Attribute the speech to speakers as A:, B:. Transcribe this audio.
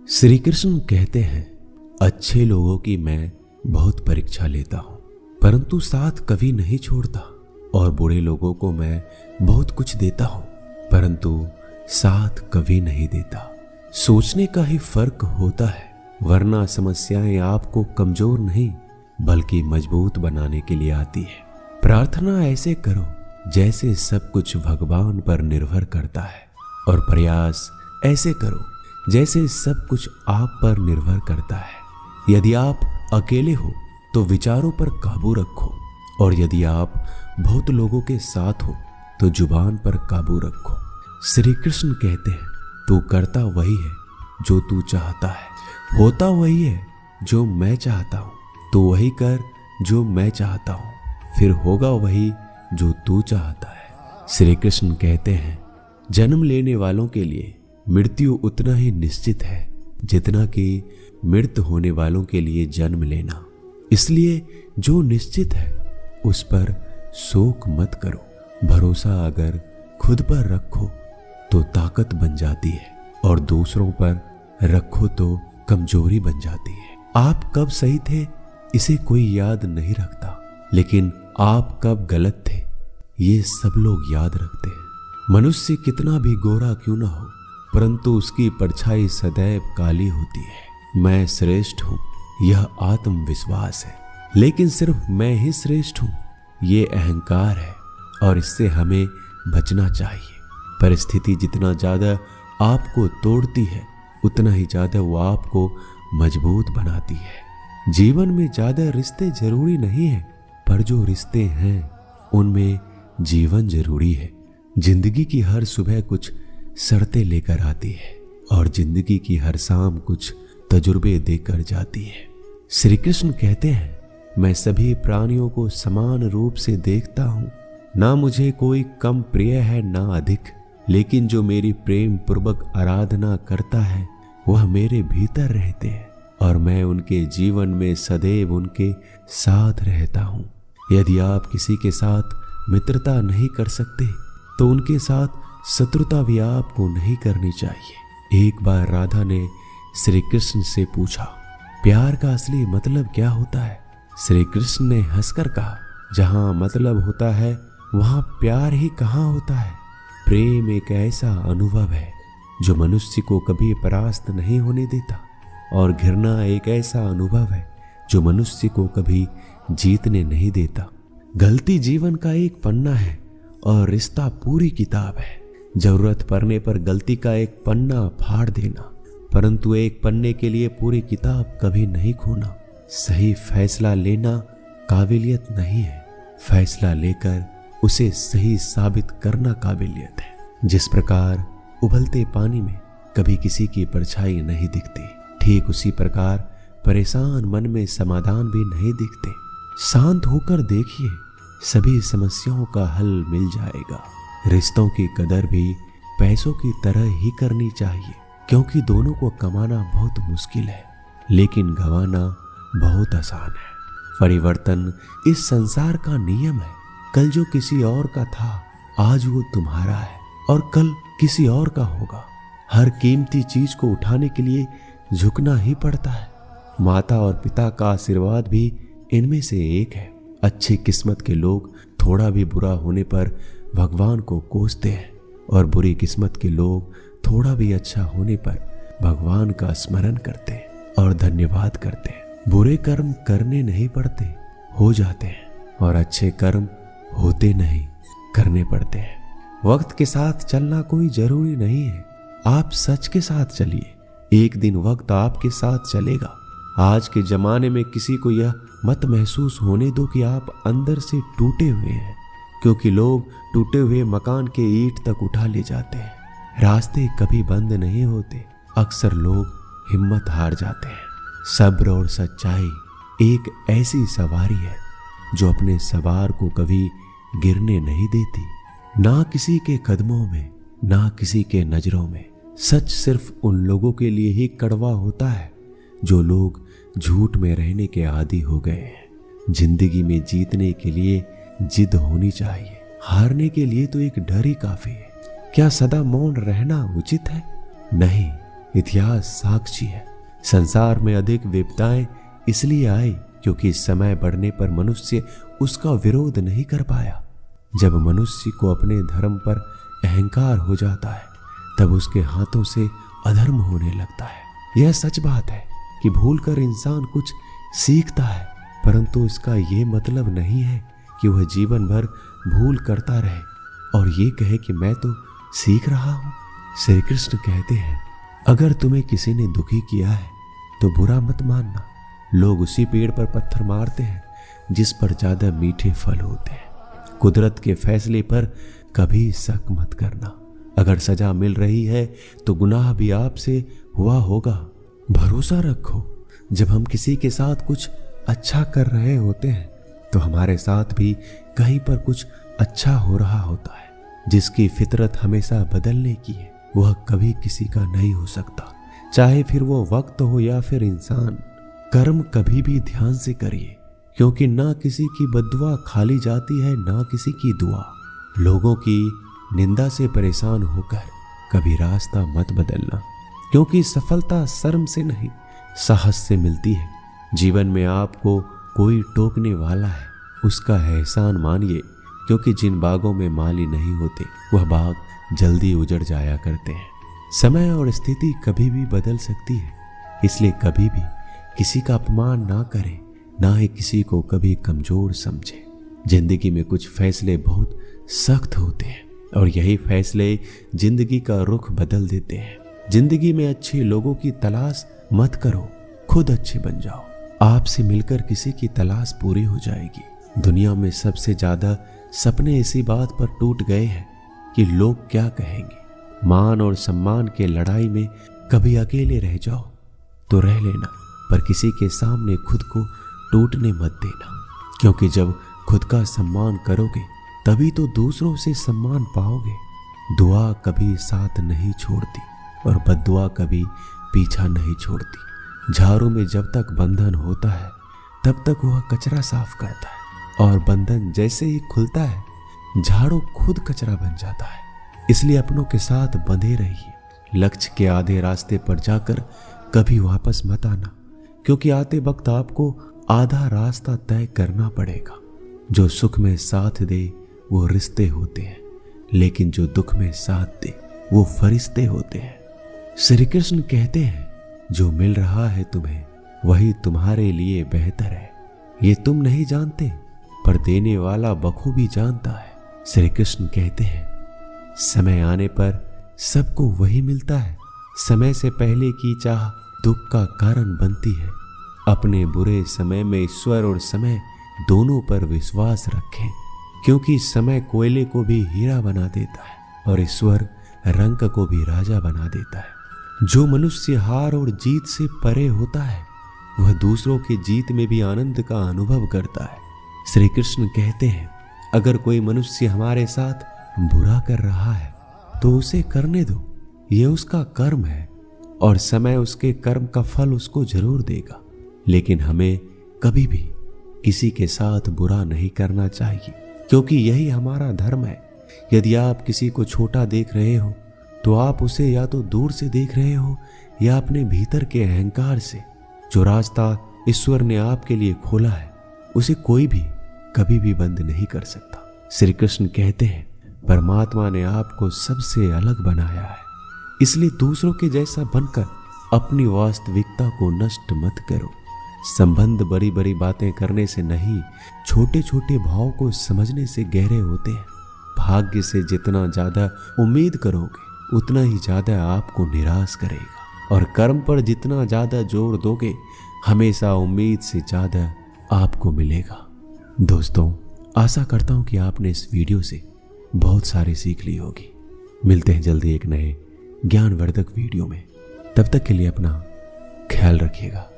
A: श्री कृष्ण कहते हैं, अच्छे लोगों की मैं बहुत परीक्षा लेता हूं, परंतु साथ कभी नहीं छोड़ता, और बुरे लोगों को मैं बहुत कुछ देता हूं, परंतु साथ कभी नहीं देता। सोचने का ही फर्क होता है, वरना समस्याएं आपको कमजोर नहीं बल्कि मजबूत बनाने के लिए आती है। प्रार्थना ऐसे करो जैसे सब कुछ भगवान पर निर्भर करता है, और प्रयास ऐसे करो जैसे सब कुछ आप पर निर्भर करता है। यदि आप अकेले हो तो विचारों पर काबू रखो, और यदि आप बहुत लोगों के साथ हो तो जुबान पर काबू रखो। श्री कृष्ण कहते हैं, तू करता वही है जो तू चाहता है, होता वही है जो मैं चाहता हूँ। तू वही कर जो मैं चाहता हूँ, फिर होगा वही जो तू चाहता है। श्री कृष्ण कहते हैं, जन्म लेने वालों के लिए मृत्यु उतना ही निश्चित है जितना कि मृत होने वालों के लिए जन्म लेना। इसलिए जो निश्चित है उस पर शोक मत करो। भरोसा अगर खुद पर रखो तो ताकत बन जाती है, और दूसरों पर रखो तो कमजोरी बन जाती है। आप कब सही थे इसे कोई याद नहीं रखता, लेकिन आप कब गलत थे ये सब लोग याद रखते हैं। मनुष्य कितना भी गोरा क्यों ना हो, परंतु उसकी परछाई सदैव काली होती है। मैं श्रेष्ठ हूँ यह आत्मविश्वास है, लेकिन सिर्फ मैं ही श्रेष्ठ हूँ ये अहंकार है, और इससे हमें बचना चाहिए। परिस्थिति जितना ज्यादा आपको तोड़ती है उतना ही ज्यादा वो आपको मजबूत बनाती है। जीवन में ज्यादा रिश्ते जरूरी नहीं है, पर जो रिश्ते हैं उनमें जीवन जरूरी है। जिंदगी की हर सुबह कुछ शर्तें लेकर आती है, और जिंदगी की हर शाम कुछ तजुर्बे देकर जाती है। श्री कृष्ण कहते हैं, मैं सभी प्राणियों को समान रूप से देखता हूँ, ना मुझे कोई कम प्रिय है ना अधिक, लेकिन जो मेरी प्रेम पूर्वक आराधना करता है वह मेरे भीतर रहते हैं, और मैं उनके जीवन में सदैव उनके साथ रहता हूँ। यदि आप किसी के साथ मित्रता नहीं कर सकते तो उनके साथ शत्रुता भी आपको नहीं करनी चाहिए। एक बार राधा ने श्री कृष्ण से पूछा, प्यार का असली मतलब क्या होता है? श्री कृष्ण ने हंसकर कहा, जहां मतलब होता है वहां प्यार ही कहाँ होता है। प्रेम एक ऐसा अनुभव है जो मनुष्य को कभी परास्त नहीं होने देता, और घृणा एक ऐसा अनुभव है जो मनुष्य को कभी जीतने नहीं देता। गलती जीवन का एक पन्ना है और रिश्ता पूरी किताब है। जरूरत पड़ने पर गलती का एक पन्ना फाड़ देना, परंतु एक पन्ने के लिए पूरी किताब कभी नहीं खोना। सही फैसला लेना काबिलियत नहीं है, फैसला लेकर उसे सही साबित करना काबिलियत है। जिस प्रकार उबलते पानी में कभी किसी की परछाई नहीं दिखती, ठीक उसी प्रकार परेशान मन में समाधान भी नहीं दिखते। शांत होकर देखिए, सभी समस्याओं का हल मिल जाएगा। रिश्तों की कदर भी पैसों की तरह ही करनी चाहिए, क्योंकि दोनों को कमाना बहुत मुश्किल है, लेकिन गंवाना बहुत आसान है। परिवर्तन इस संसार का नियम है। कल जो किसी और का था आज वो तुम्हारा है, और कल किसी और का होगा। हर कीमती चीज को उठाने के लिए झुकना ही पड़ता है। माता और पिता का आशीर्वाद भी इनमें से एक है। अच्छी किस्मत के लोग थोड़ा भी बुरा होने पर भगवान को कोसते हैं, और बुरी किस्मत के लोग थोड़ा भी अच्छा होने पर भगवान का स्मरण करते हैं और धन्यवाद करते हैं। बुरे कर्म करने नहीं पड़ते, हो जाते हैं, और अच्छे कर्म होते नहीं, करने पड़ते हैं। वक्त के साथ चलना कोई जरूरी नहीं है। आप सच के साथ चलिए, एक दिन वक्त आपके साथ चलेगा। आज के जमाने में किसी को यह मत महसूस होने दो कि आप अंदर से टूटे हुए हैं, क्योंकि लोग टूटे हुए मकान के ईंट तक उठा ले जाते हैं। रास्ते कभी बंद नहीं होते, अक्सर लोग हिम्मत हार जाते हैं। सब्र और सच्चाई एक ऐसी सवारी है जो अपने सवार को कभी गिरने नहीं देती, ना किसी के कदमों में ना किसी के नजरों में। सच सिर्फ उन लोगों के लिए ही कड़वा होता है जो लोग झूठ में रहने के आदी हो गए हैं। जिंदगी में जीतने के लिए जिद होनी चाहिए, हारने के लिए तो एक डर ही काफी है। क्या सदा मौन रहना उचित है? नहीं, इतिहास साक्षी है। संसार में अधिक विपदाएं इसलिए आई क्योंकि समय बढ़ने पर मनुष्य उसका विरोध नहीं कर पाया। जब मनुष्य को अपने धर्म पर अहंकार हो जाता है तब उसके हाथों से अधर्म होने लगता है। यह सच बात है कि भूलकर इंसान कुछ सीखता है, परंतु इसका ये मतलब नहीं है कि वह जीवन भर भूल करता रहे और ये कहे कि मैं तो सीख रहा हूं। श्री कृष्ण कहते हैं, अगर तुम्हें किसी ने दुखी किया है तो बुरा मत मानना। लोग उसी पेड़ पर पत्थर मारते हैं जिस पर ज्यादा मीठे फल होते हैं। कुदरत के फैसले पर कभी शक मत करना। अगर सजा मिल रही है तो गुनाह भी आपसे हुआ होगा। भरोसा रखो, जब हम किसी के साथ कुछ अच्छा कर रहे होते हैं तो हमारे साथ भी कहीं पर कुछ अच्छा हो रहा होता है। जिसकी फितरत हमेशा बदलने की है वह कभी किसी का नहीं हो सकता, चाहे फिर वो वक्त हो या फिर इंसान। कर्म कभी भी ध्यान से करिए, क्योंकि ना किसी की बद्दुआ खाली जाती है ना किसी की दुआ। लोगों की निंदा से परेशान होकर कभी रास्ता मत बदलना, क्योंकि सफलता शर्म से नहीं साहस से मिलती है। जीवन में आपको कोई टोकने वाला है उसका एहसान मानिए, क्योंकि जिन बागों में माली नहीं होते वह बाग जल्दी उजड़ जाया करते हैं। समय और स्थिति कभी भी बदल सकती है, इसलिए कभी भी किसी का अपमान ना करें, ना ही किसी को कभी कमजोर समझे। जिंदगी में कुछ फैसले बहुत सख्त होते हैं और यही फैसले जिंदगी का रुख बदल देते हैं। जिंदगी में अच्छे लोगों की तलाश मत करो, खुद अच्छे बन जाओ। आपसे मिलकर किसी की तलाश पूरी हो जाएगी। दुनिया में सबसे ज्यादा सपने इसी बात पर टूट गए हैं कि लोग क्या कहेंगे। मान और सम्मान के लड़ाई में कभी अकेले रह जाओ तो रह लेना, पर किसी के सामने खुद को टूटने मत देना, क्योंकि जब खुद का सम्मान करोगे तभी तो दूसरों से सम्मान पाओगे। दुआ कभी साथ नहीं छोड़ती और बद्दुआ कभी पीछा नहीं छोड़ती। झाड़ू में जब तक बंधन होता है तब तक वह कचरा साफ करता है, और बंधन जैसे ही खुलता है झाड़ू खुद कचरा बन जाता है। इसलिए अपनों के साथ बंधे रहिए। लक्ष्य के आधे रास्ते पर जाकर कभी वापस मत आना, क्योंकि आते वक्त आपको आधा रास्ता तय करना पड़ेगा। जो सुख में साथ दे वो रिश्ते होते हैं, लेकिन जो दुख में साथ दे वो फरिश्ते होते हैं। श्री कृष्ण कहते हैं, जो मिल रहा है तुम्हें वही तुम्हारे लिए बेहतर है। ये तुम नहीं जानते, पर देने वाला बखूबी जानता है। श्री कृष्ण कहते हैं, समय आने पर सबको वही मिलता है। समय से पहले की चाह दुख का कारण बनती है। अपने बुरे समय में ईश्वर और समय दोनों पर विश्वास रखें, क्योंकि समय कोयले को भी हीरा बना देता है और ईश्वर रंक को भी राजा बना देता है। जो मनुष्य हार और जीत से परे होता है वह दूसरों की जीत में भी आनंद का अनुभव करता है। श्री कृष्ण कहते हैं, अगर कोई मनुष्य हमारे साथ बुरा कर रहा है तो उसे करने दो, ये उसका कर्म है और समय उसके कर्म का फल उसको जरूर देगा। लेकिन हमें कभी भी किसी के साथ बुरा नहीं करना चाहिए, क्योंकि यही हमारा धर्म है। यदि आप किसी को छोटा देख रहे हो तो आप उसे या तो दूर से देख रहे हो या अपने भीतर के अहंकार से। जो रास्ता ईश्वर ने आपके लिए खोला है उसे कोई भी कभी भी बंद नहीं कर सकता। श्री कृष्ण कहते हैं, परमात्मा ने आपको सबसे अलग बनाया है, इसलिए दूसरों के जैसा बनकर अपनी वास्तविकता को नष्ट मत करो। संबंध बड़ी बड़ी बातें करने से नहीं, छोटे छोटे भाव को समझने से गहरे होते हैं। भाग्य से जितना ज्यादा उम्मीद करोगे उतना ही ज्यादा आपको निराश करेगा, और कर्म पर जितना ज्यादा जोर दोगे हमेशा उम्मीद से ज्यादा आपको मिलेगा। दोस्तों, आशा करता हूं कि आपने इस वीडियो से बहुत सारी सीख ली होगी। मिलते हैं जल्दी एक नए ज्ञानवर्धक वीडियो में। तब तक के लिए अपना ख्याल रखिएगा।